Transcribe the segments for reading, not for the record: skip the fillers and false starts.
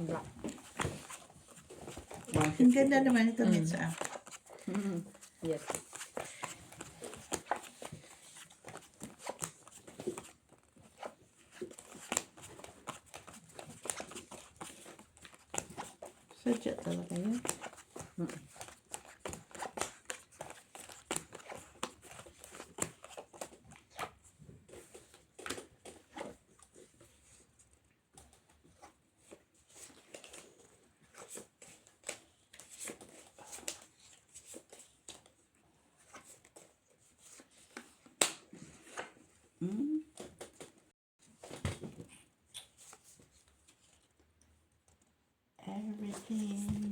Black. Ang ganda naman ito, Mitsa. Yes. Sadya talaga yun. Everything.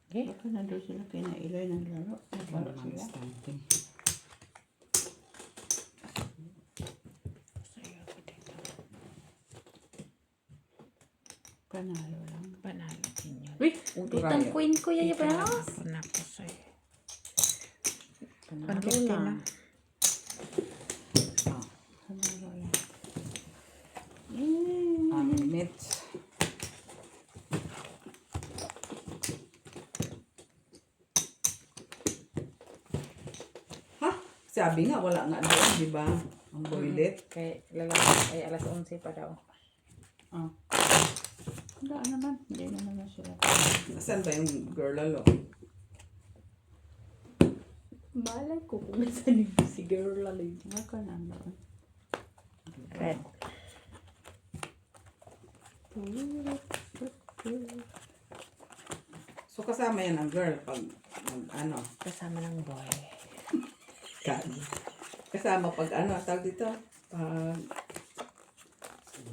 Okay. Baka na doon sila kinailay ng laro. Para sila. Panalo lang. Panalo din yun. Uy, Utang queen ko yaya ba? Ako na po sa'yo. Panalo 150 na. lang. Panalo lang. Mitch. Ha? Sabi nga, wala nga doon, di ba? Ang boylet. Kay lalaki ay alas 11 pa daw. Oh. Wala naman. Hindi naman sila. Nasaan ba yung girl lalo? Malay ko kung saan yung si girl lalay. Baka na doon. Red. So kasama yan ang girl pag ano, Kasama ng boy. kasama pag ano, tawag dito, pag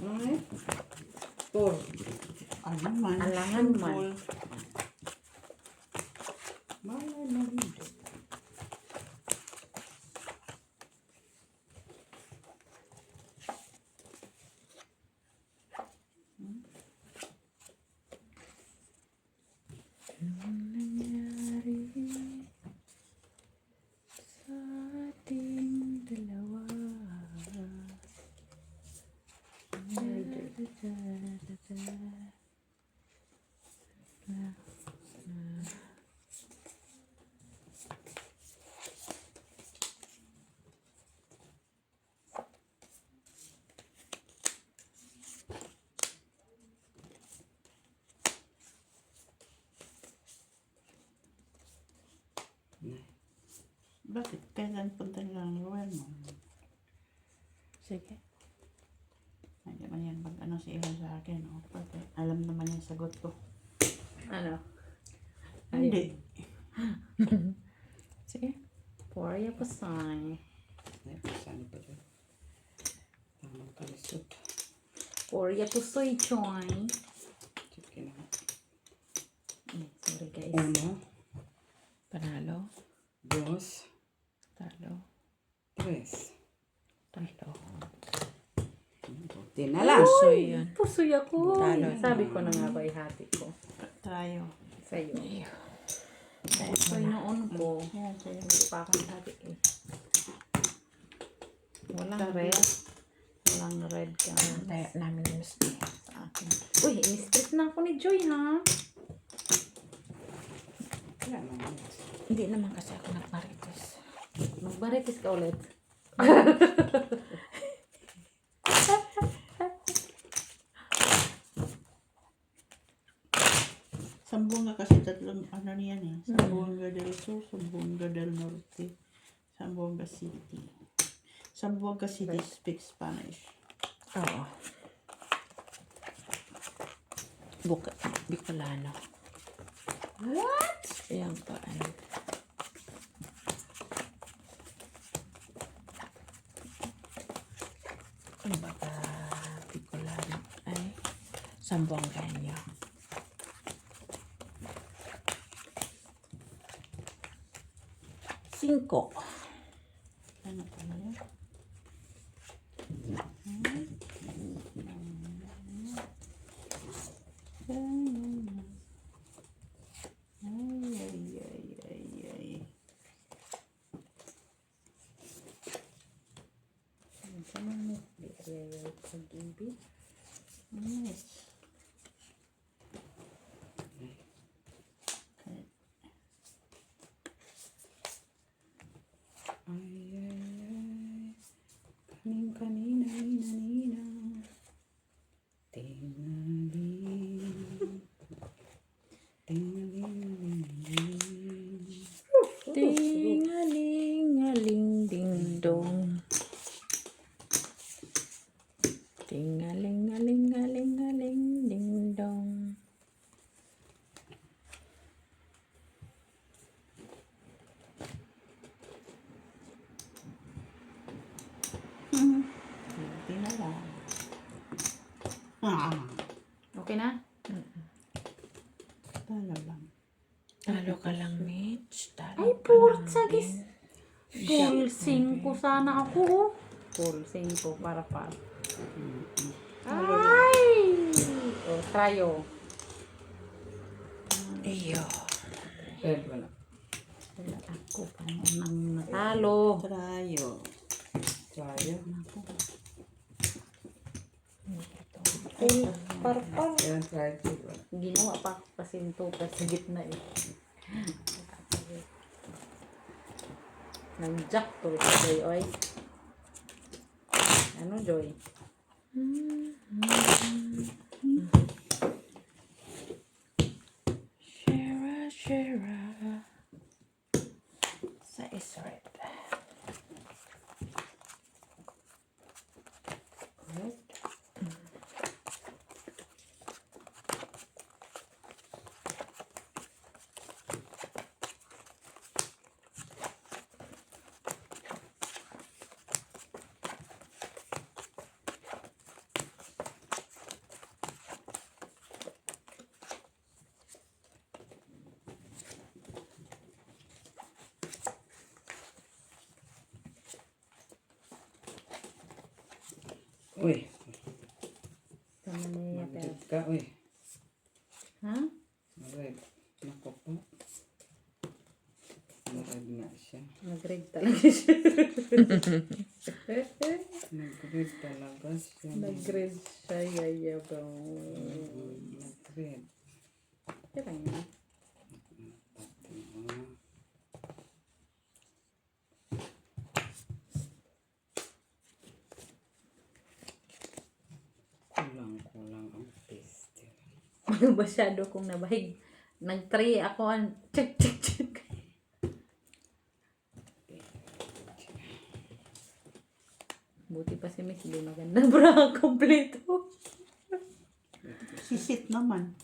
ay, tour. Ano man. Alangan man. Malay mo hindi. Nangyari sa ating dalawa. Bakit? Kailan punta lang luwan mo? Sige. Hindi naman yan pag ano si Ira sa akin. Oh, pati, alam naman yung sagot ko. Ano? Hindi. Sige. Porya pasay. Ay, saan pa dyan? Tamang kalisot. Porya pusoy choy. Chicken na. Sorry guys. Uno, Panalo. dos, Talo. tres. Talo. Buti na lang. Pusoy yan. Pusoy ako. Talo. Sabi ko na nga ba ihati ko. Tayo. Sa'yo. Pusoy noon ko. Yan, sa'yo. Hindi pa ako ihati eh. Walang Sabi. red. Walang red ka. Kaya namin yung miss Sa akin. Uy, in-stress na ako ni Joy ha. Wala naman. Hindi naman kasi ako nagmarites. Magbaritis ka ulit. Sambuanga kasi tatlong ano niyan eh. Sambuanga del Sur, Sambuanga del Norte, Sambuanga City. Sambuanga City speaks Spanish. Oo. Bicolano. What? Ayan pa. Ano. Ano ba ba? Sambuanga nyo. Cinco. Ano pala yan? Ay. Sama mo. Di ay pag-ibig. Yes. Kanina, nina. Tingaling. Ting-a-ling-a-ling ding-dong. Ting-a-ling-a-ling-a-ling-a-ling ding-dong. Hindi na lang. Okay na? Talo lang. Talo ka lang, Mitch. Talo Ay, ka puro lang sagis. din. Full 5 sana ako. Oh. Full 5 para. Ay! O, tayo. Iyo. Red wala. Wala ako pa nang natalo. Trayo. Tayo. Full parpar. Yan, try to. Wala. Ginawa pa ako kasi ito sa gitna eh. Nag-jack to sa Joy, oy. Ano, Joy? Shara. Sa is red. Red. Uy, Tama na yun. mag-red ka, uy. Ha? Mag-red. Nako po. Mag-red nga siya. Nag-red talaga siya. Nag-red talaga siya. Nag-red siya, yayabaw. Nag-red. Kaya nga. Kulang ang taste. Masyado kong nabahig. Nag-try ako ang check. Buti pa si Miss, hindi maganda bra kompleto. Sisit naman.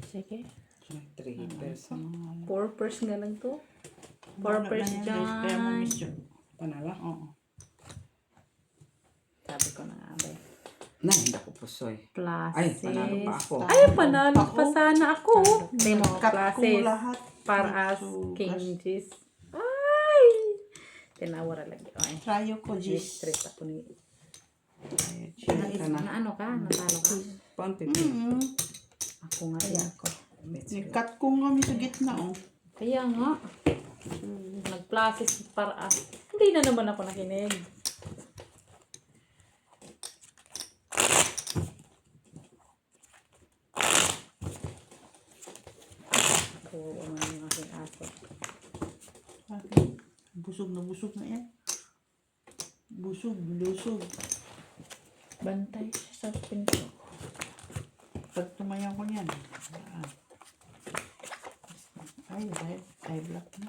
Sige. Nag-3 Purpose nga lang to. Wala Purpose na yan, guys. Kaya mo dyan. miss yun. Panala? Oo. Sabi ko na nga ba. Na, hindi ako pusoy. Places. Ay, panalo pa ako. Ay, panalo pa sana ako. Hindi mo, Cut ko places. lahat. Para as So, King Cheese. Ay! Tinawara lagi. Ay. Trayo ko, Just Jis. straight ako ni... Ito na. Na ano ka? Natalo ka? Pon, pipi. Ako nga rin ako. Nikat ko nga kami sa gitna, oh. Kaya nga. Nag-places para as. Hindi na naman ako nakinig. Kawawa nga yung aking aso. Busog na yan. Lusog. Bantay siya sa pinto. Pag tumayaw ko yan. Ay, red black na.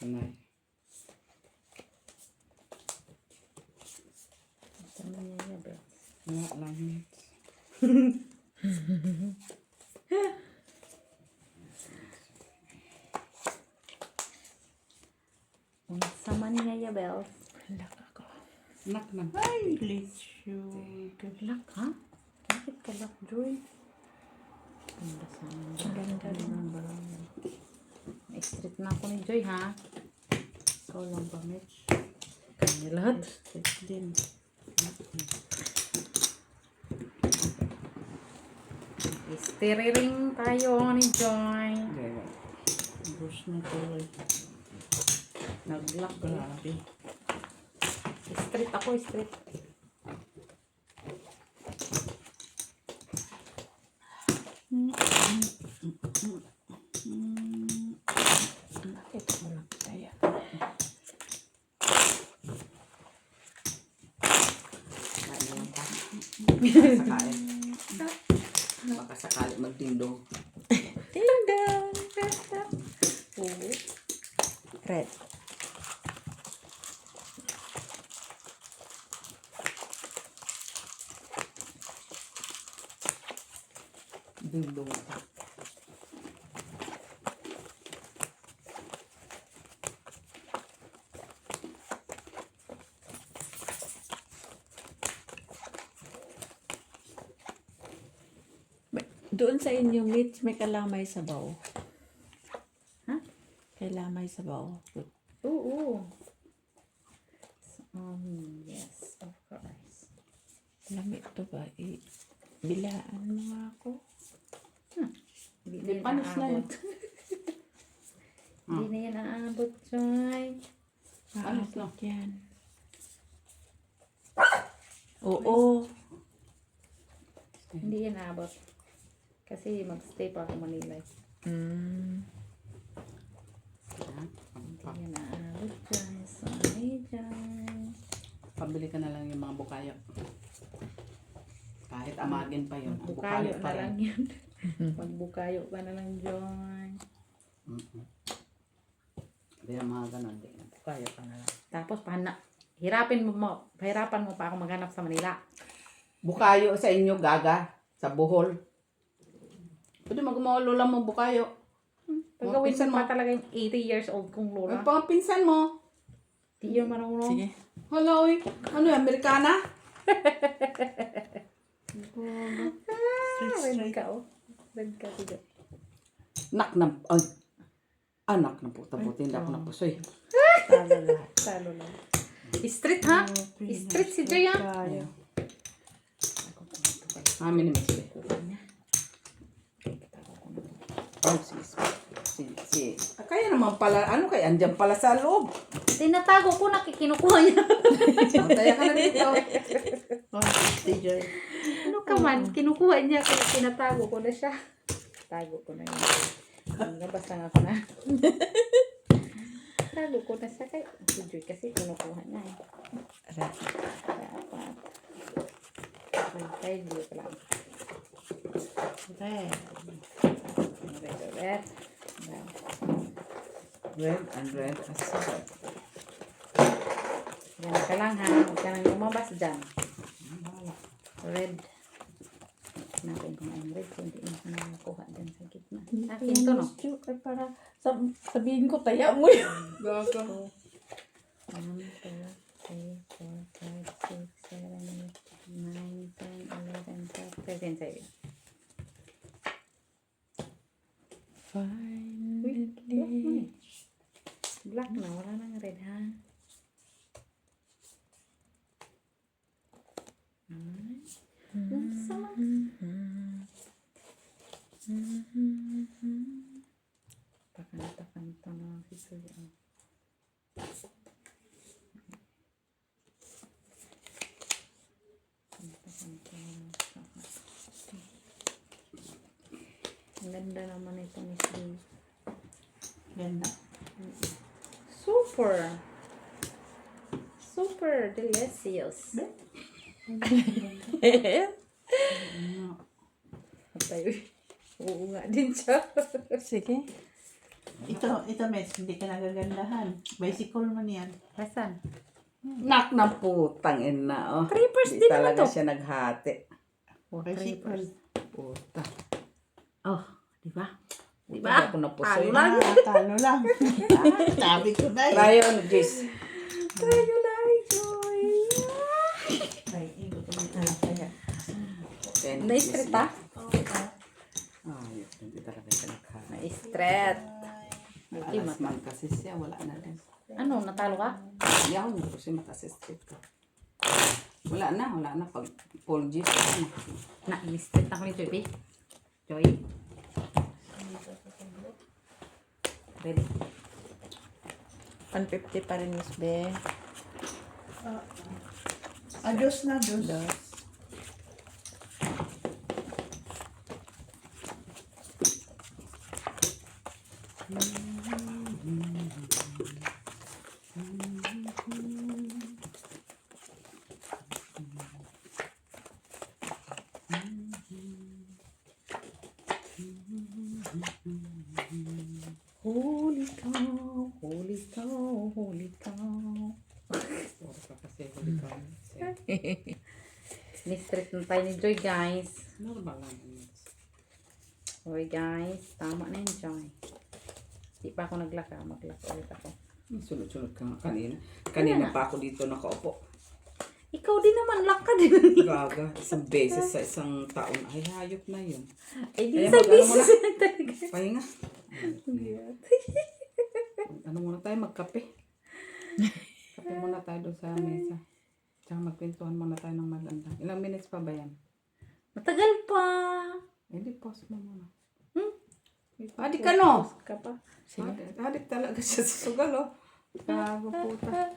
Sanay. Sama niya niya, Bells. Wala lang minutes. Sama niya niya, Bells. Halak ako. Nak lang. Ay, lechon. Lak, ha? Bakit ka lak, Joy? Ganda sana. Ang ganda rin. Na-street na ako ni Joy, ha? Ikaw lang ba, Mitch? Kanya lahat. Yes din. Istiriring tayo ni Joy. Hindi. Bruce na tuloy. Naglak. Grabe. Street ako, street. Ito mo lang kaya. Kain na lang pa. Sakali. Baka sakali magtindong. Ding dong! Oo. Red. Dindong. Doon sa inyo, Mitch, may kalamay sabaw. Ha? Kalamay sabaw. Oo. Yes, of course. Lamit to ba? Bilaan mo nga ako. Hindi Hindi, panis na yun. Hindi na yan aabot, Joy. Panis na. Aabot yan. Oo. Hindi yan aabot. Kasi mag-stay pa ako Manila. Mm. Hindi yan aabot, Joy. Sorry, Joy. Pabili ka na lang yung mga bukayo. Kahit amagin pa yun. ang Magbukayo pa na rin. lang yun. Magbukayo ka na lang, Joy. Hindi yung mga ganon. Bukayo ka na lang. Tapos, hirapan mo pa ako maghanap sa Manila. Bukayo sa inyo, gaga. Sa Bohol. Pwede mag-umaulo lang mo bukayo. Pagawin pinsan mo pa talaga yung 80 years old kong Ang lola. mga pinsan mo. Di yun marunong. Sige. Hello, oy. Ano yung Amerikana? Red ka, oh. Red ka, tiga. Nak na. Ay. Anak na puta puti. Hindi ako napusoy. Talo lahat. Talo lang. Street, ha? Street si Joy, ha? Ayaw. Amin ni Messi. Oh, si. Kaya naman pala, ano kaya, andyan pala sa loob. Tinatago ko, nakikinukuha niya. Mataya ka na dito. Oh, Joy. Ano ka man, kinukuha niya kaya tinatago ko na siya. Tago ko na yun. Nabas lang ako na. Tago ko na siya kay si Joy kasi kinukuha niya eh. Dapat. Kaya Joy lang. Red. Red. Red and red as well. Yan ka lang ha. Huwag ka nang lumabas dyan. Red. Natin kung ang red. Hindi na ka nakakuha dyan sa gitna. Akin to, no? Ay, para sabihin ko, taya mo yun. Gaga. 1, 2, 3, 4, 5, 6, 7, 8, 9, 10, 11, 12, 13, 17. Finally. Black na. Wala nang red, ha? Yung sama. Pakanta-kanta na si Suya. Ang ganda naman ito ni Suya. Ganda. Super! Super delicious. Ano? Tayo. Oo nga din siya. Sige. Ito, Mets, hindi ka nagagandahan. Bicycle man yan. Asan? Nak ng putang ina, oh. Creepers Di din naman talaga to. siya naghati. Oh, Bicycle. creepers. Puta. Oh, di ba? Di Puta, ba? ako napusoy. Talo lang. Talo lang. Sabi ko na eh. Tayo, Jis. Tayo lang, Joy. Ay, ikot ulit. Kaya, Na-street ha? Ayok, hindi talaga siya naghati. Na-street. Hindi Alas mata. man kasi siya, wala na rin. Ano, natalo ka? Yaw, hindi ko siya matasistrit ko. Wala na. Pag full G's, wala na. Na-street ako ni Joy, P. Joy. Ready? 150 pa rin, Miss Be. Adios na, adios. Dos. Holy cow, holy cow, holy cow. Puro pa kasi huli ka. Ni-street na tayo ni Joy, guys. Normal lang yun. Okay, guys. Tama na yun, Joy. Di pa ako naglaka. Maglaka ulit ako. Sunod-sunod ka nga kanina. Kanina pa ako dito nakaupo. Ikaw din naman, lakad. Gaga, isang beses sa isang taon. Ay, hayop na yun. Ay, di Ay, sa mag-ano business muna? lang talaga. Pahinga. Ano muna tayo, magkape. Kape muna tayo doon sa mesa. Tsaka magpintuhan muna tayo ng maganda. Ilang minutes pa ba yan? Matagal pa. Hindi, pause mo muna. Hmm? Adik ka no? Ka pa. Adik talaga siya sa sugal, oh. Gago puta.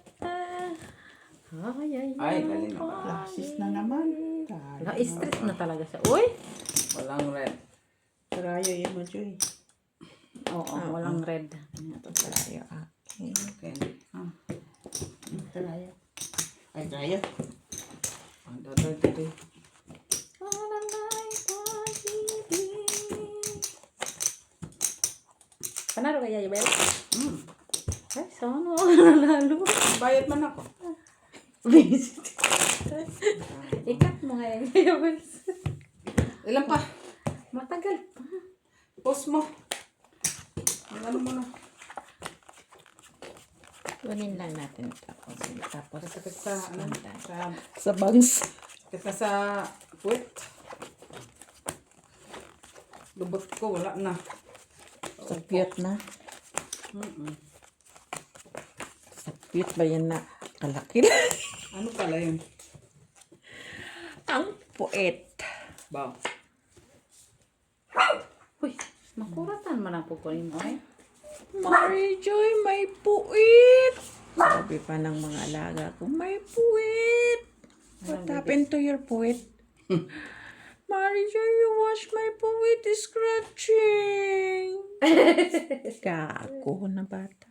Ay, galing naman. Lasis na naman. Talo. Na-stress na talaga siya. Uy! Walang red. Karayo yung mo, Joy. Oo, walang red. Ito tayo, akin. Okay. Karayo. Ay, karayo. Ang dadagdag. Panaro kaya yung bel? Hmm. Ay, sana. Lalo. Bayad man ako. Ikat mo nga yung bel. Ilan pa? Matagal pa. Pause mo. Ang ano mo na. Kunin lang natin ito. Sige, tapos Sakit sa, ano, sa, sa bangs. kita sa puwet. Lubot ko, wala na. Sa cute na. Sa cute ba yan na kalaki na? Ano pala yun? Ang puet. Baw. Uy, makuratan man ang pukunin mo eh. Mary Joy, may puwit. Sabi pa ng mga alaga ko, may puwit. What happened to your puwit? Mary Joy, you watch my puwit is scratching. Gago na bata.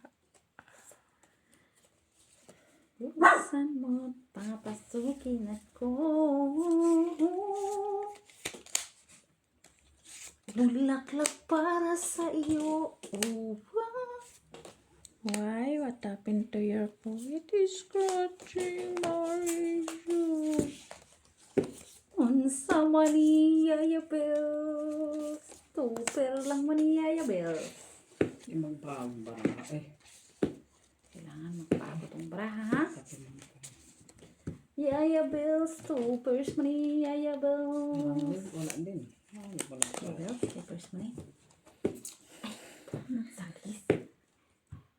Saan mo papasukin ako? Bulaklak para sa iyo. Oh, Why? What happened to your puwit is scratching, Mary Joy. unsa maniyaya bells. Super lang maniyaya bells. Yung magbawang bara eh. Kailangan magbago tong baraha, ha? Sabi mo. Yaya bells, supers maniyaya bells. Wala din. Wala Yaya bells, supers mani. Sagis.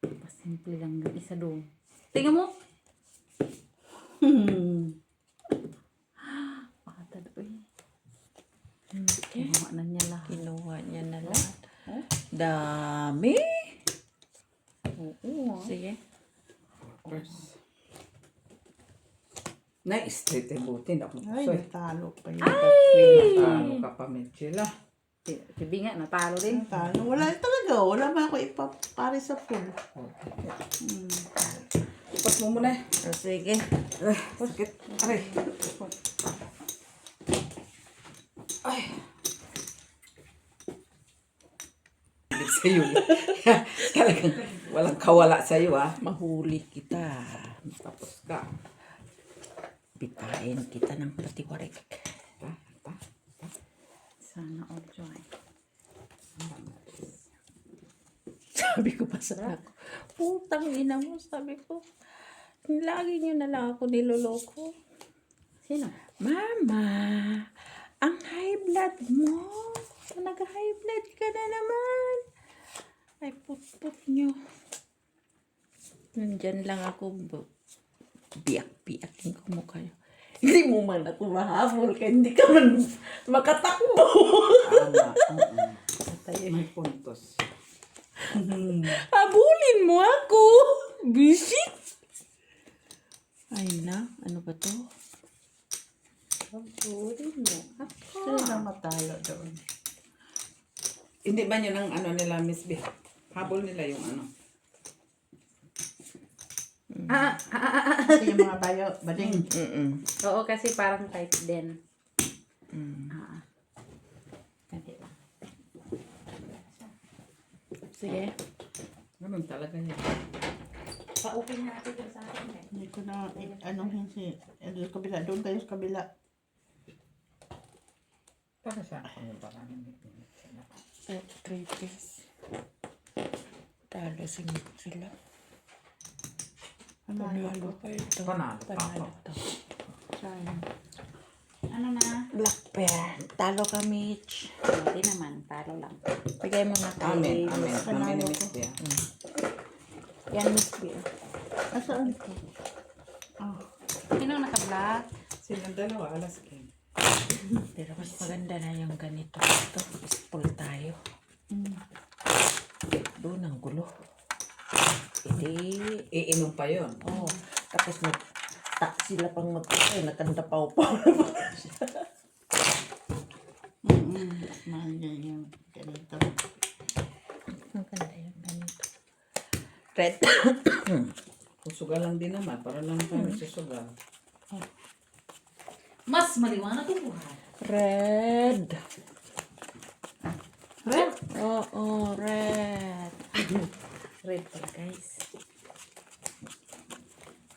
Pasimple lang ng isa doon. Tingnan mo. Patad, uy. Kinuha na niya lahat. Kinuha niya na lahat. Oh? Dami. Oo. Sige. First. Na-straight eh, buti. Ako Ay, so, natalo pa yun. natalo ka pa, Mitchell, ah. Sabi nga, natalo din. Natalo. Wala talaga. Wala man ako ipapare sa pool. Ipas mo muna eh. O, sige. Sakit. Aray. Ay. sa'yo. Talagang walang kawala sa'yo ah. Mahuli kita. Tapos ka. Pitain kita ng patiwarik. Ta, ta. Sana all joy. Sabi ko pa sa anak ko, putang ina mo, sabi ko, lagi niyo na lang ako niloloko. Sino? Mama, ang high blood mo. Nag-high blood ka na naman. Ay, put nyo. Nandyan lang ako, biyak-biyakin ko mo kayo. Hindi mo man ako mahabol, kaya hindi ka man makatakbo. Tama. May puntos. Habulin mo ako. Bisit. Ay na, ano ba to? Habulin mo. Sino na matalo doon? Hindi ba yun ang ano nila, Miss B? Habol nila yung ano. Kasi yung mga bayo, bading. Oo, kasi parang type din. Hindi lang. Sige. Ganun talaga yan. Pa-open natin yung sa akin eh. Hindi ko na, anuhin si, sa kabila, doon kayo sa kabila. Para sa ako parang At 3 piece. Talo sila. Panalo pa ito. Panalo pa Panalo ako. to. Sayang. Ano na? Black pair. Talo ka, Mitch. Hindi naman. Talo lang. Bigay mo na kay Amen, amen. Miss Amen, Panalo Miss ko. B. Yan, Miss B. Asaan ko? Sino naka-black? Silang dalawa, alas king. Pero mas maganda na yung ganito. Ito, spool tayo. Doon ang gulo. Hindi. Iinom pa yun. Oh, tapos sila pang magkakay, nakandapaw-paw. Mahal niya yung ganito. Maganda yung ganito. Red. Susugal lang din naman. Para lang tayo susugal. Mas maliwanag ang buhay. Red. Red? Oo, red. Red pala guys.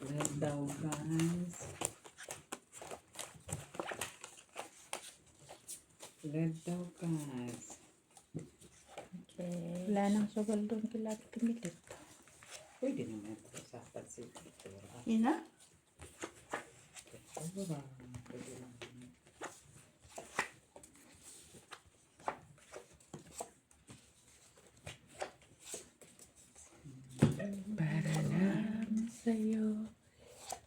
Red daw, guys. Red daw, guys. Okay. Wala nang sugal doon kila timilit. Pwede naman ito sa pansit. Ina? Pwede lang. Para lang sa'yo,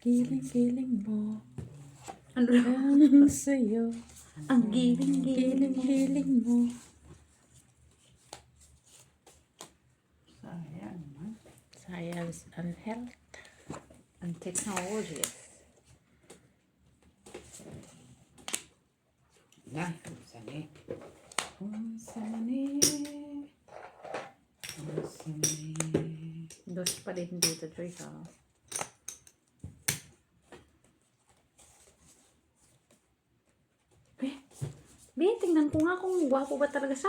kiling-kiling mo. Ano Lang sa'yo, ang giling-giling. kiling-kiling mo. Sayang naman. Science and health. Ang technology. Na, sani. Sani. Sani. Dos pa din dito, Joy. Be, tingnan ko nga kung gwapo ba talaga siya.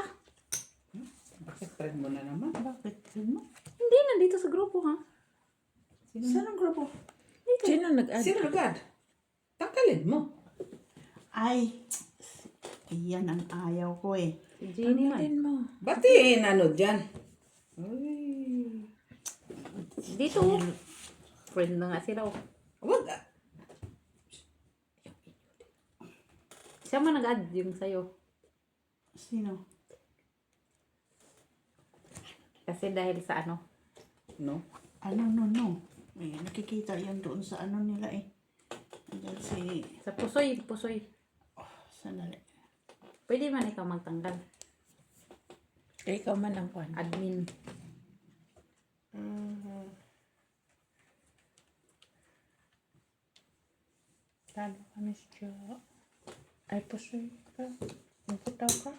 Bakit friend mo na naman? Bakit? Sino? Hindi, nandito sa grupo ha. Saan ang grupo? Sino nag-add? Sino agad? Tanggalin mo. Ay, iyan ang ayaw ko eh. Si Jenny man. Tanggalin mo. Batiin ano dyan? Uy. Dito. Friend na nga sila. Oh. Wag. Siya man nag-add yung sa'yo. Sino? Kasi dahil sa ano. No? No. May nakikita yan doon sa ano nila eh. Andyan si... Sa pusoy. Sandali. Pwede man ikaw magtanggal. Ikaw man ang kwan. Admin. Talo kami siya. Ay, pusoy ka. Magkutaw ka.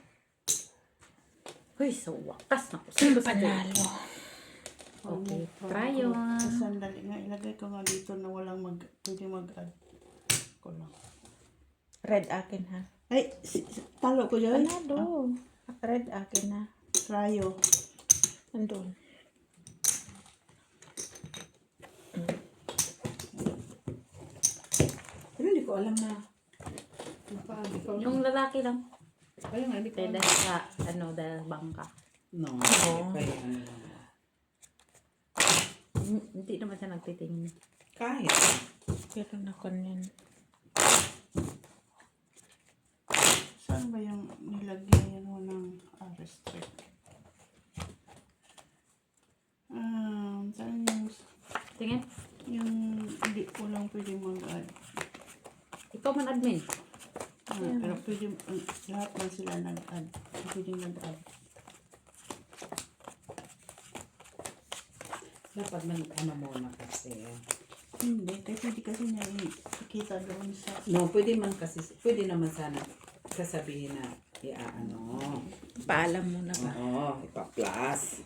Uy, sa wakas na pusoy ko sa Joy. Panalo. Okay, try yun. Sandali nga, ilagay ko nga dito na walang pwede mag-add. Ko lang. Red akin ha. Ay, talo ko dyan. Panalo. Red akin na. Rayo. Andun. Pero hindi ko alam na. Hindi ko alam. Yung lalaki lang. Kaya nga, hindi ko Kaya alam. dahil sa, dahil bangka. No, Oo. kaya ano lang. Hindi naman siya nagtitingin. Kahit. Pero na kanyan. Saan ba yung nilagyan mo ng restrict? Saan Tingin. yung hindi ko lang pwede mag-add? Ikaw man admin. Pero pwede, lahat man sila nag-add. Pwede nag-add. Dapat man ano muna kasi. Hindi, kaya pwede kasi niya ikita doon sa... No, pwede man kasi, pwede naman sana sasabihin na iaano. Paalam mo na ba? Oo, ipa-plus.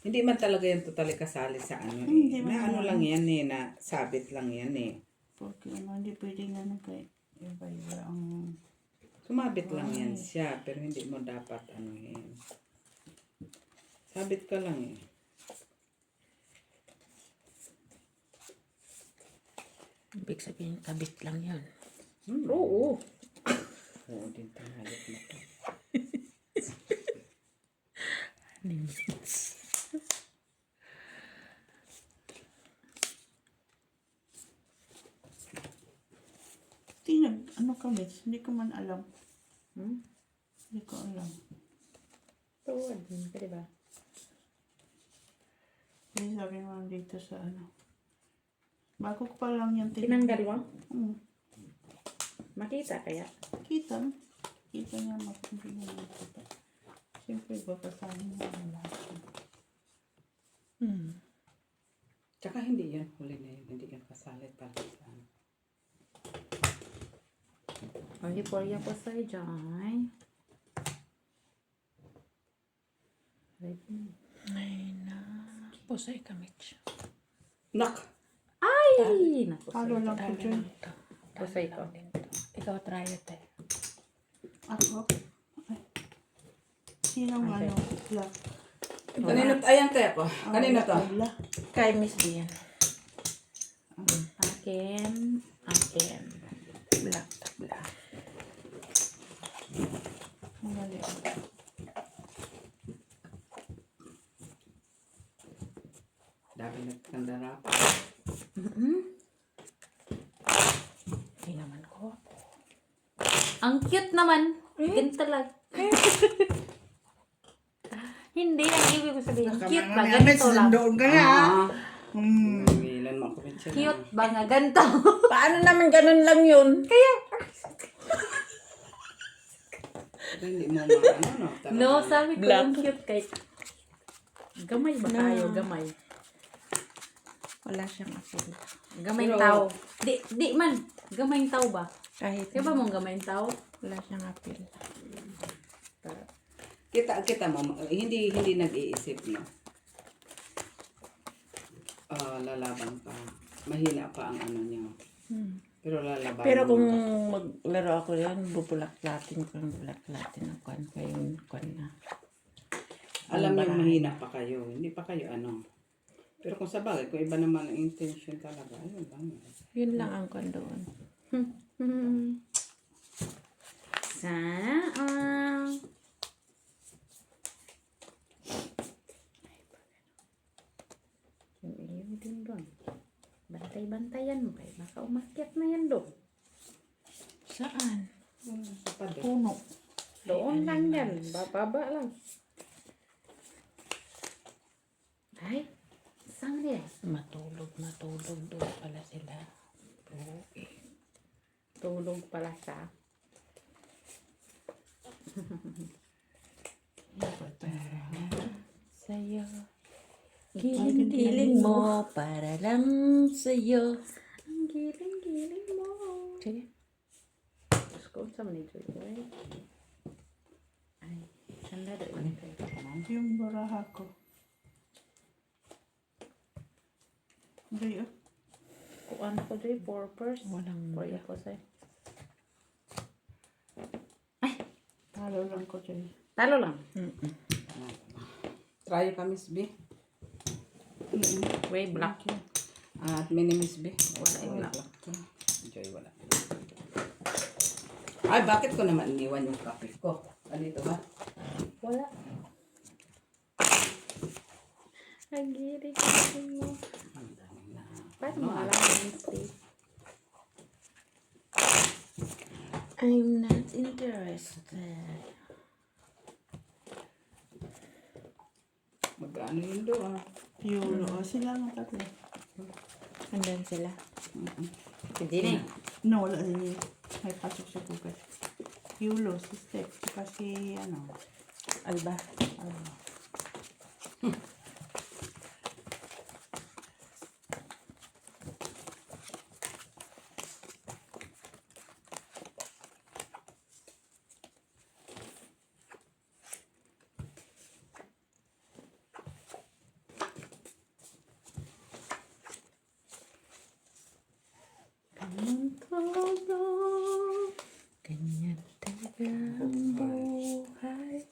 Hindi man talaga yan totally kasali sa ano Hindi eh. man Na ano yan. lang yan eh, na sabit lang yan eh. Porque hindi pwede nga kay iba-iba ang... Sumabit lang yan siya, pero hindi mo dapat ano yan. Sabit ka lang eh. Ibig sabihin, kabit lang yun. Oo. Oo din tanghalik na to. Ano kami? Hindi ko man alam. Hmm? Hindi ko alam. Ito, admin ka, diba? Kasi sabi mo dito sa ano. Bago ko pa lang yung Tinanggal mo? Makita kaya? Kita. Kita niya hindi niya makita. Siyempre, babasahin mo ang lahat. Tsaka hindi yan huli na yun. Hindi yan kasali talaga. Hindi po yan po sa'yo dyan. Ay na. Pusay kamit siya. Nak! Ay! Naku, Halo lang ko dyan. Pusay ko. Ikaw try it eh. Ako? Ay. Sinong Okay. ano? Black. Kanino ayan tayo ko? Kanino to? Black. Kay Miss Dian. Akin. Akin. Black to black. Mali. Dami nagkandara pa. Hindi naman ko. Ang cute naman. Ganito lang. Hindi, ang ibig ko sabihin. Cute ba? Ganito lang. Doon ka na. Ilan mo ako rin siya. Cute ba nga? Ganito. Paano naman ganun lang yun? Pero hindi mo maano no? Talaga. No, sabi ko Black. yung cute kay... Gamay ba tayo? Gamay. Wala siyang apel. Gamay Pero- tao. Di man. Gamay tao ba? Kahit Kaya ba mong gamay tao? wala siyang apel. Kita mo, hindi nag-iisip no. Lalaban pa. Mahina pa ang ano niya. Pero lalaban. Pero kung mo. maglaro ako yan, bubulaklatin ko yung bulaklatin ng kwan pa yung kwan na. Alam niyo mahina pa kayo. Hindi pa kayo ano. Pero kung sa bagay, kung iba naman ang intention talaga, ayun lang. Yun lang ang kwan doon. Sana all. Yung iyo din doon. Bantay-bantayan mo kayo. Baka umakyat na yan doon. Saan? Sa pader. Puno. Doon lang yan. Bababa lang. Ay, saan niya? Matulog doon pala sila. Oo eh. Tulog pala siya. Sa'yo. Giling-giling mo para lang sa'yo. Ang giling-giling mo. Sige. Diyos ko, saan ni Joy? Ay, sanda doon. Yung baraha ko. Hindi Kuan ko Joy, 4 purse. Walang Korea ko sa'yo. Halo lang ko dyan. Talo lang. Try ka, Miss B. Way black. At mini Miss B. Wala yung black. Joy, wala. Ay, bakit ko naman iniwan yung kape ko? Dito ba? Wala. Nagiri ko mo. Paano mo alam yung mistake? I'm not interested. Magkano yun doon? Yulo. O, sila nga tatlo. Andan sila. Hindi na eh. No, wala din yun. May pasok sa bukas. Yulo, si Steph, tsaka si, Alba. Ganyan talaga ang buhay.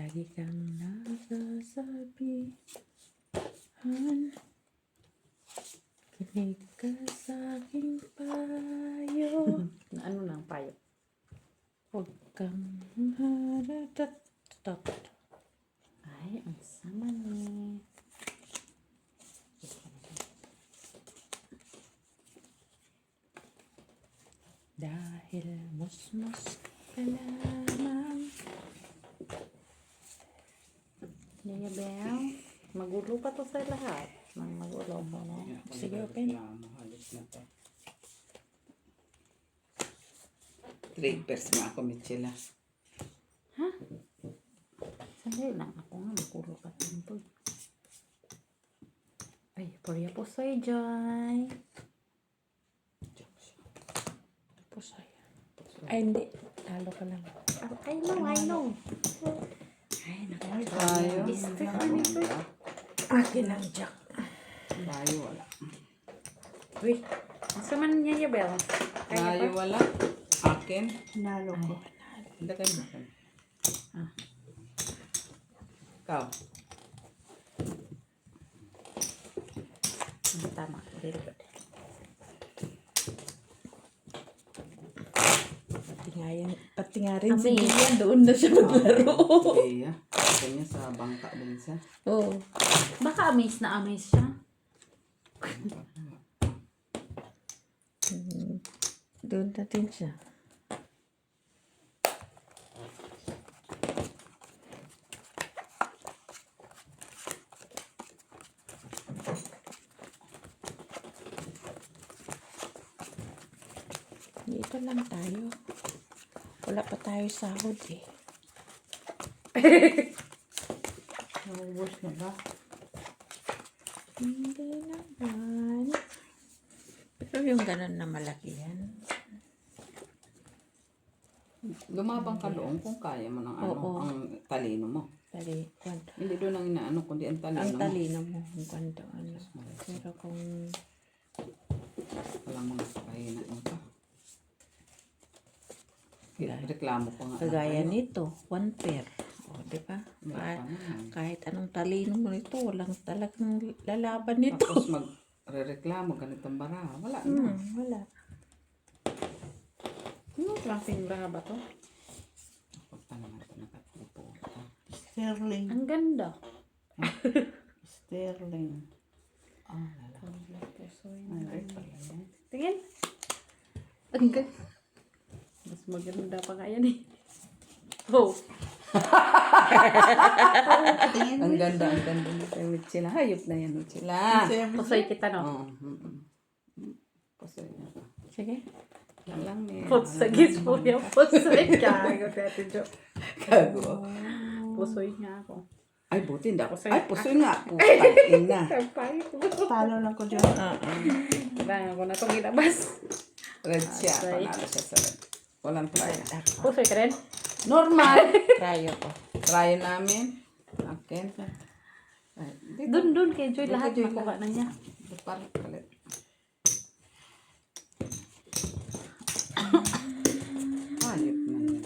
Lagi kang nasasabihan. Kinig ka sa aking payo. Ano lang payo? Huwag kang haratat. Ay, ang sama ni. Dahil musmus ka lamang. Yaya Bel, magulo pa to sa lahat. Magulo mo na. Sige, open. Halos na to. 3 pairs nga ako, Michela. Sandali lang ako nga, magulo pa to. Ay, puriya po soy Joy. Tapos ayan. Ay, hindi. Talo ka lang. I know. Ay, Tayo. Akin lang, Jack. Tayo, wala. Uy, asa man niya Yaya Bel? Tayo, wala. Akin. nalo ko. Lagay mo ka. Ikaw. Tama, very good. Pati nga rin si Ami. Gian doon na siya maglaro. Kaya, kanya sa bangka din siya. Oo. Baka amaze na amaze siya. Doon natin siya. Dito lang tayo. Wala pa tayo sahod eh. Naubos na ba? Hindi naman. Pero yung ganun na malaki yan. Lumabang ka doon kung kaya mo ng ano, Oo. ang talino mo. Tali, kwan. Hindi doon ang inaano, kundi ang talino Ang mo. talino mo. Ang kwento ano. Pero kung Walang mga pakahina mo pa. Reklamo ko nga. kagaya nito, 1 pair. O, di ba? Kahit anong talino mo nito, walang talagang lalaban nito. Tapos magre-reklamo, ganitong baraha. Wala na. Wala. Ano klaseng bra ba to? Huwag pa naman ito nakatupo. Sterling. Ang ganda. Sterling. Ay, pala yan. Tingin. Ang ganda. Mas maganda pa kaya ni. Oh. Ang ganda nito yung Michela. Hayop na yan, Michela. Pusoy kita no. Oo. Pusoy na pa. Sige. Yan lang eh. Putsagis po yung pusoy ka. Gago. Pusoy niya ako. Ay, buti hindi ako. Pusoy. Ay, pusoy nga. Putang ina. Kapay ko. Talo lang ko dyan. Diba ako na itong ilabas. Red siya. Pusoy. Panalo siya sa red. Walang try. Pusoy ka rin? Normal. Tryo ko. Try namin. Akin. Ay, dito. Dun kay Joy Dito, lahat Joy, makuha na niya. Palit. Hayop na yan.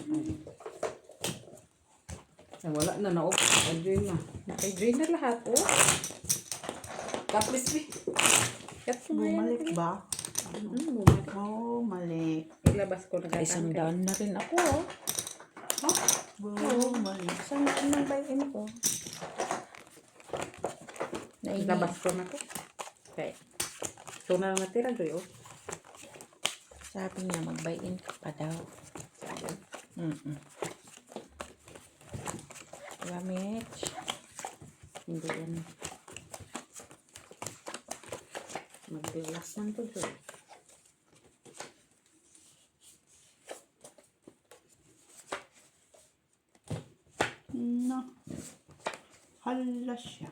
Hayop. wala na. Naka-drain na. Naka-drain na lahat, oh. Kaplis, be. Kat ko nga yan. Bumalik ba? Bumalik. Oh, mali. Ilabas ko na Isang daan na rin ako, oh. Bumalik. Isang daan ng buy-in ko. Ilabas ko na to. Okay. So na lang natira, Joy, oh. Sabi niya, mag-buy-in ka pa daw. Diba, Mitch? Hindi yan. Mag-relax lang to, Joy. No. Hala siya.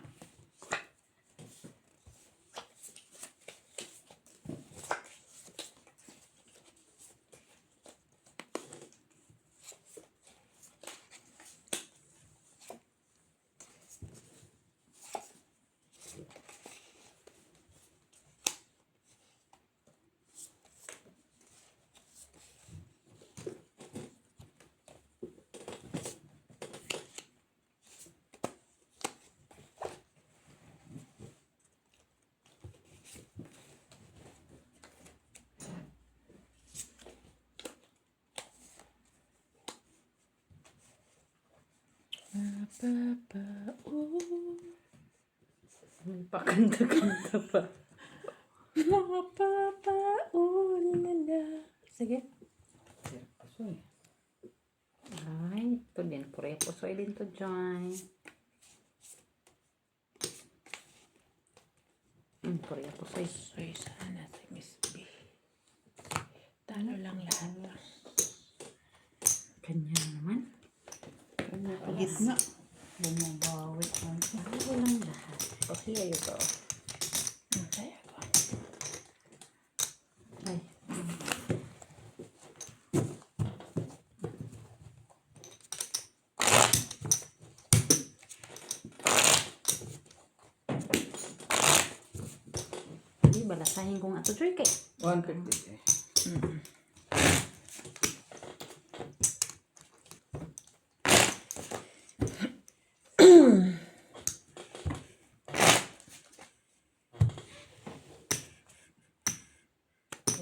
May pakanta-kanta pa. Sige. Pasoy. Ay, ito din. Pure pusoy din to, Joy. Pure pusoy. Soy sana si Miss B. Talo lang lahat. Kanya naman. Gitna. Bumabawi. Talo lang lahat. Okay, ayo to. Kaya ko. Ay. Hindi, balasahin ko nga to, Joy, kay. 150.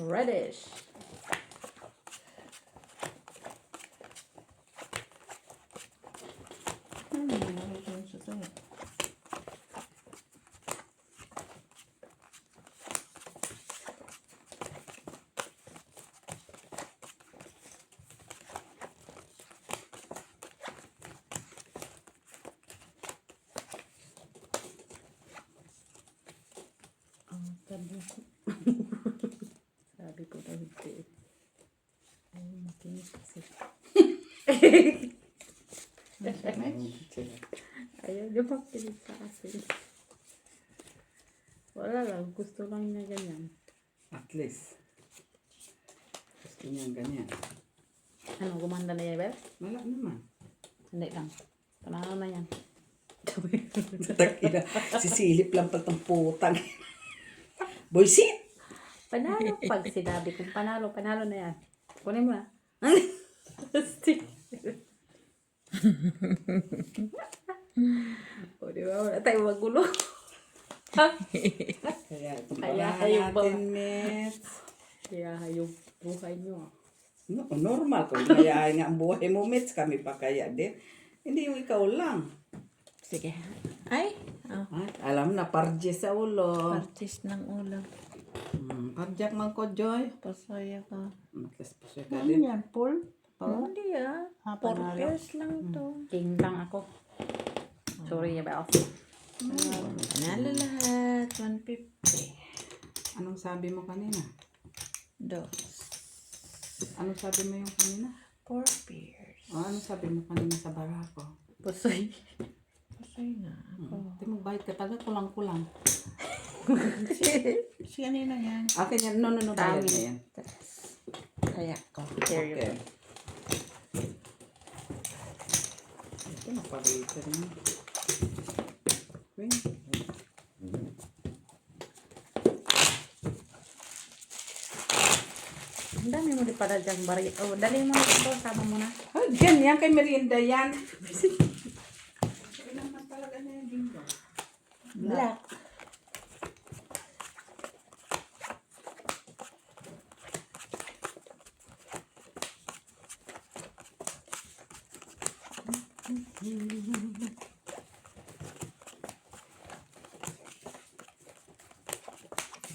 Reddish. Meron sa to. Sabi ko daw hindi. Ay, makinis kasi. Ayaw niya makinis kasi. Wala lang. Gusto lang niya ganyan. At least. Gusto niya ganyan. Ano, gumanda na yan, Bel? Wala naman. Hindi lang. Panalo na yan. Takina. Sisilip lang patang putang. Boysit! Panalo. Pag sinabi kong panalo, panalo na yan. Kunin mo na. Stick. O, di ba? Wala tayong magulo. Kaya Kaya yung yung natin, Mitch. Kaya yung buhay nyo. No, normal. Kung kaya nga ang buhay mo, Mitch, kami pa kaya din. Hindi yung ikaw lang. Sige. Ay, oh. Ay, alam na, parje sa ulo. Partis ng ulam. Parjak man ko, Joy. Pasaya ka. Matlas pa siya ka Ano din. yan, Paul? Hindi ah. 4 Panalo. pairs lang to. King lang ako. Sorry about Panalo lahat. 150. Anong sabi mo kanina? Dos. Anong sabi mo yung kanina? 4 pairs. O, anong sabi mo kanina sa barako? Pusoy. Pasaya nga ako. Hindi mo bayad ka taga kulang-kulang. Si kanina yan. Akin yan. No, bayad na yan. Kaya ko. Here you Okay. go. Ito, napalitan mo. Wait. Ang dami mo di pala dyan bari. Oh, dali mo na ito. Sama mo na. Oh, ganyan kay merienda yan.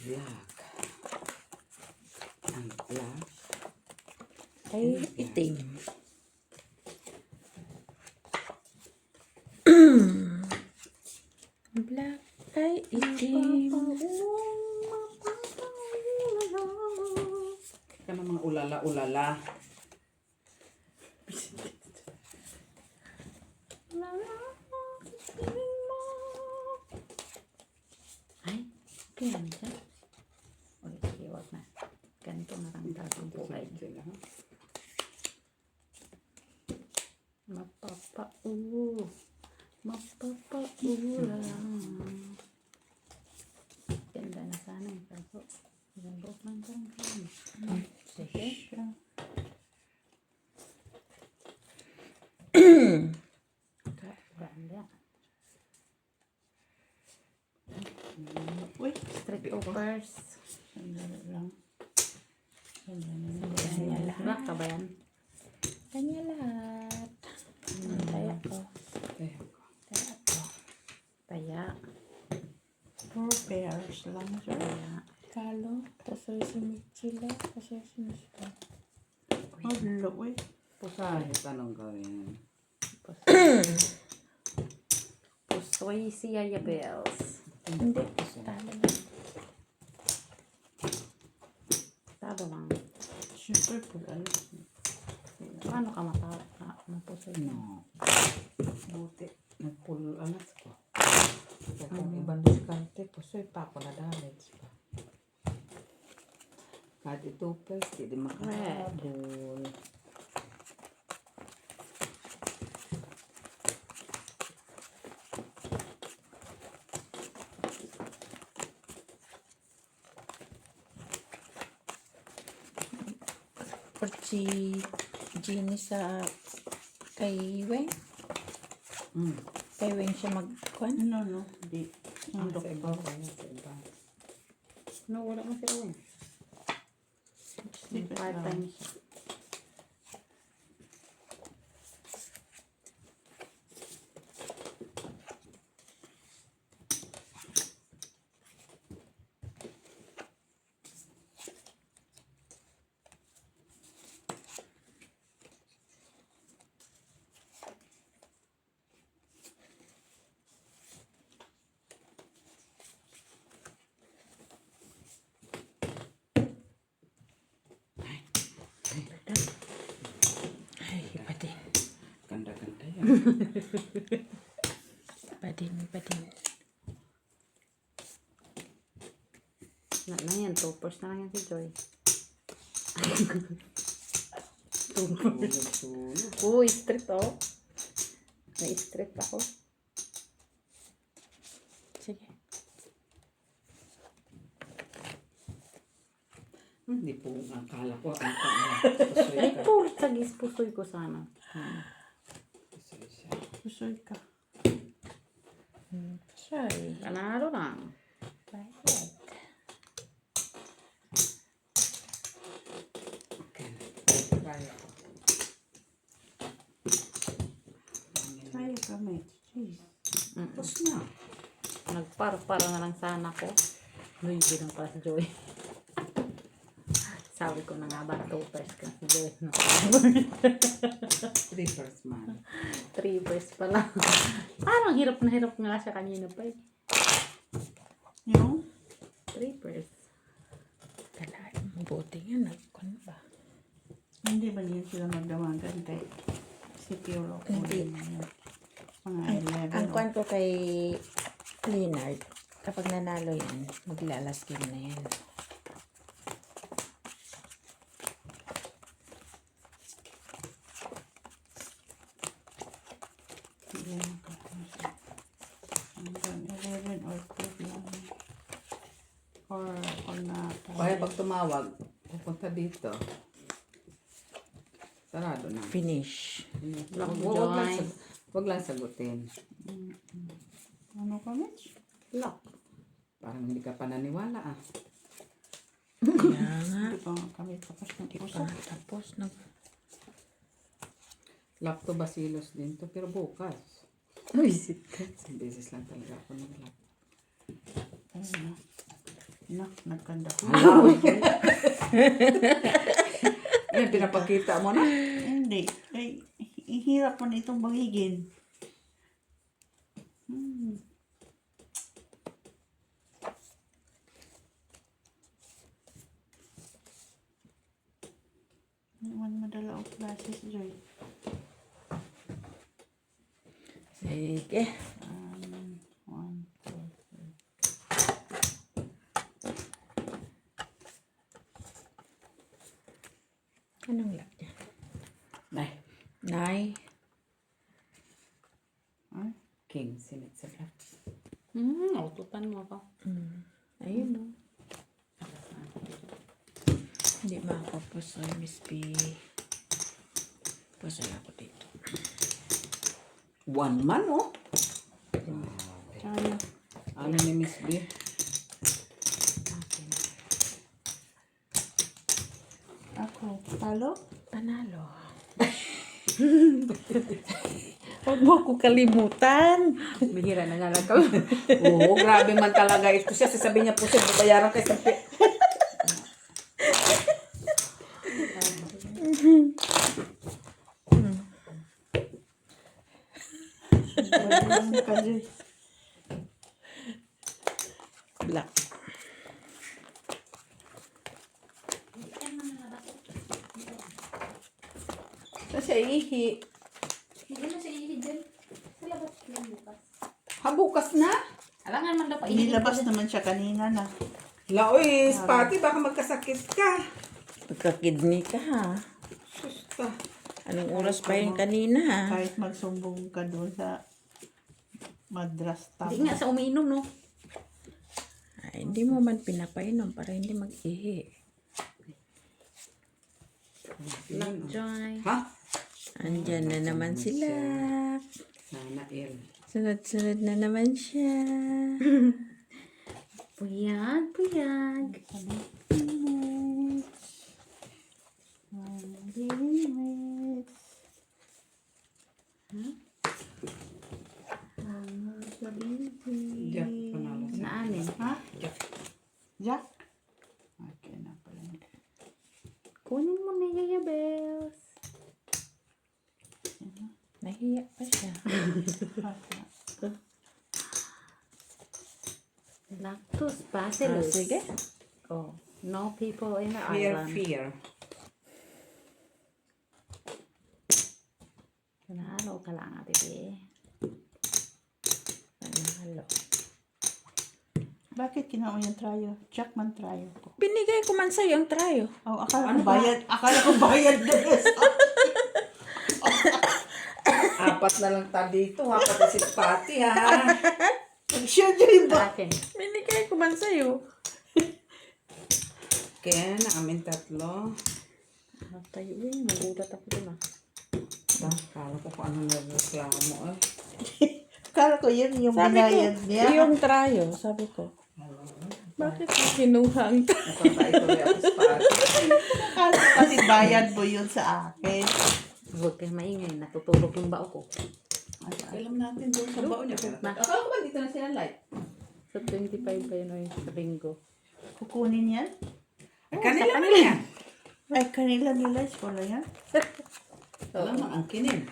Black. Ang black. Ay, itim. Black ay itim. Ka na mga ulala-ulala. Ay, kaya siya. O, sige, wag na. Ganito na lang dapat buhay. Sila, ha? Mapapaulan. Ganda na sana yung kaso. Ganda lang kami. Sige. Ganda. Uy, Street toppers. sandali lang. Kanya lahat. Black ka ba yan? Kanya lahat. Kaya ko. Eh, Kaya ko. Taya. 4 pairs lang siya. Taya. Kalo. Kasi si Michila. Kasi si Michila. Madlo, uy. pusahe tanong gawin. Pusoy si Yaya Bells. Hindi. Talo lang. Tado lang. Siyempre, pag ano. Paano ka mapusoy? No. Buti. Nagpull alas ko. Kung ibang diskarte, pusoy pa ako na damage pa. Kahit ito first, hindi makahabol. Or si Jenny sa kay Weng. Kay Weng siya magkuhan. No, di. Ang Sa iba doktor. ko, sa iba. No, wala mo si Owen. Sleep Part-time lang. siya. Ay, iba din. Ganda-ganda yan. Iba din, iba din. Na yan, toppers na lang yan si Joy. Sunog-sunog. Uy, street oh. May street ako. Sige. Hindi po, akala ko ang pusoy Ay, ka. puro sagis pusoy ko sana. Pusoy siya. Pusoy ka. Sorry. Panalo lang. Bayad. Okay. Try ako. Kaya kami. Jeez. Tapos na. Nagparo-paro na lang sana ko. Uy, bilang pala si Joy. Sabi ko na nga ba, toppers ka si Joy. No. 3 first man. 3 verse pa lang. Parang hirap na hirap nga siya kanina pa eh. Yung? 3 verse. Kala, mabuti nga. Nagkuhan ba? Hindi ba niyan sila magdawagan kay si Piolo? Hindi. Mga 11. Ang kuhan ko kay Leonard, kapag nanalo yan, maglalas game na yan. Hanggang 11 or 12 lang. Or na. Kaya pag tumawag, pupunta dito. Sarado na. Finish. Wag lang sagutin. Ano ka, Mitch? Lock. Parang hindi ka pa naniwala ah. Kaya nga. Hindi pa nga kami tapos ng Di puso. pa tapos. Lactobacillus din to, pero bukas. Visit ka. Isang beses lang talaga ako nag-lap. Ayun na. Nagkanda ko. Yan, pinapakita mo na. Hindi. Ay, ihirap mo na itong bagigin. Naman madala ang classes, Joy. Sige. 1, 2, 3. Anong lap niya? Nay, Nay. king, sinit sa lap. Ututan mo ako. Ayun o. Hindi makakapos kay Miss B. Pasal ako dito. 1 man, oh. Tayo. Ano ni Miss B? Ako. Talo? Panalo. Huwag mo ako kalimutan. Bihira na nga lang ka. Oo, grabe man talaga ito siya. Sasabihin niya po siya, babayaran kay sa Ano ka, Joy? Black. Kasi ihi. Hindi na siya ihidin. Sa labas yan bukas. Bukas na. Alangan man daw pa Inilabas naman siya kanina na. Laoy, pati baka magkasakit ka. Pagka-kidney ka ha. Susta. Anong oras pa yun kanina ha? Kahit magsumbong ka doon sa madras Hindi nga sa umiinom, no? Ay, hindi mo man pinapainom para hindi mag-ihi. Lockjoy. Ha? Andyan na naman sila. Sana il. Sunod-sunod na naman siya. Puyag, puyag. Jack, panalo sa. Naanin? Ha? Jack? Okay na pala. Kunin mo na Yaya Bells. Nahiya pa siya. Lactose bacillus. Sige. Oh, no people in the Fear, island. fear. Nanalo ka lang, ate P. Panalo. Bakit kinuha mo yung trayo? Jack man trayo ko. Binigay ko man sa'yo ang trayo. Oh, akala ko bayad. Akala ko bayad na Apat na lang tayo dito ha. Pati si Patty ha. Siya dyan ba? Akin. Binigay ko man sa'yo. Kaya namin tatlo. Tayo eh, magulat ako dun ah. Kala ko kung anong nagreklamo eh. Akala ko yun yung Sabi binayad ko, niya. yung trayo, sabi ko. Bakit mo kinuha ang trayo? Napatay ako sa Patty. Akala ko kasi bayad mo yun sa akin. Huwag kayo maingay, natutulog yung bao ko. Alam natin doon sa baon niya. Akala ko ba dito na sila light? Sa 25 pa yun o sa bingo. Kukunin yan? Ay, kanila man yan. Ay, kanila nila. Wala yan. Alam mo, ang kinin.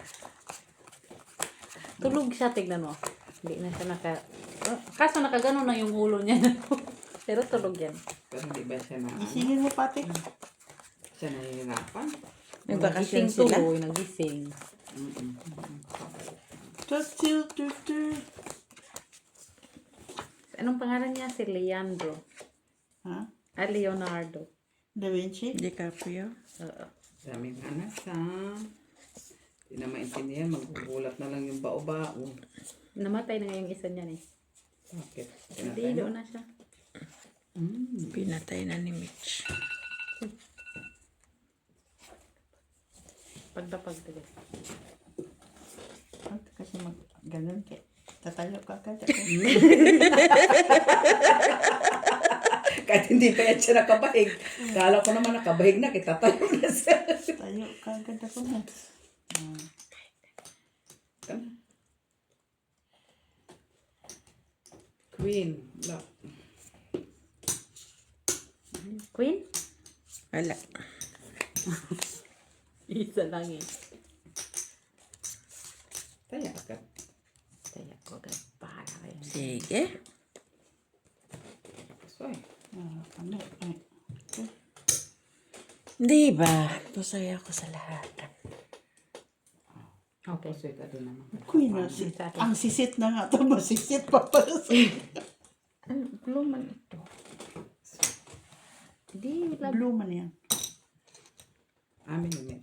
Tulog siya, tignan mo. Hindi na siya kaso nakagano na yung ulo niya. Pero tulog yan. Pero hindi ba siya na Isingin mo pati. siya nahihirapan? Nagbakasyon Nagising sila. tuloy, nagising. Anong pangalan niya? Si Leandro. Ha? Leonardo. Da Vinci? DiCaprio. Oo. Daming anak ha. Hindi na maintindihan. Magbubulat na lang yung bao-bao. Namatay na nga yung isa niyan eh. Bakit? Hindi, Pinatay mo? doon na siya. Pinatay na ni Mitch. Pagdapag tuloy. Kasi ganun ka. Tatayo ka ka. Kahit hindi pa yan siya nakabahig. Kala ko naman nakabahig na. Kita tayo na siya. Tayo ka agad ako na. ka na. Queen. Lock. Queen? Wala. Isa lang eh. Taya ka. Kaya ko agad. Bahala kayo. Sige. Soy. Ano? Ay. Di ba? Masaya ako sa lahat. Okay. Soy ka din naman. Queen na ang sisit na nga ito. Masisit pa pala sa Ano? Blue man ito. Di, blue man yan. Amin yun eh.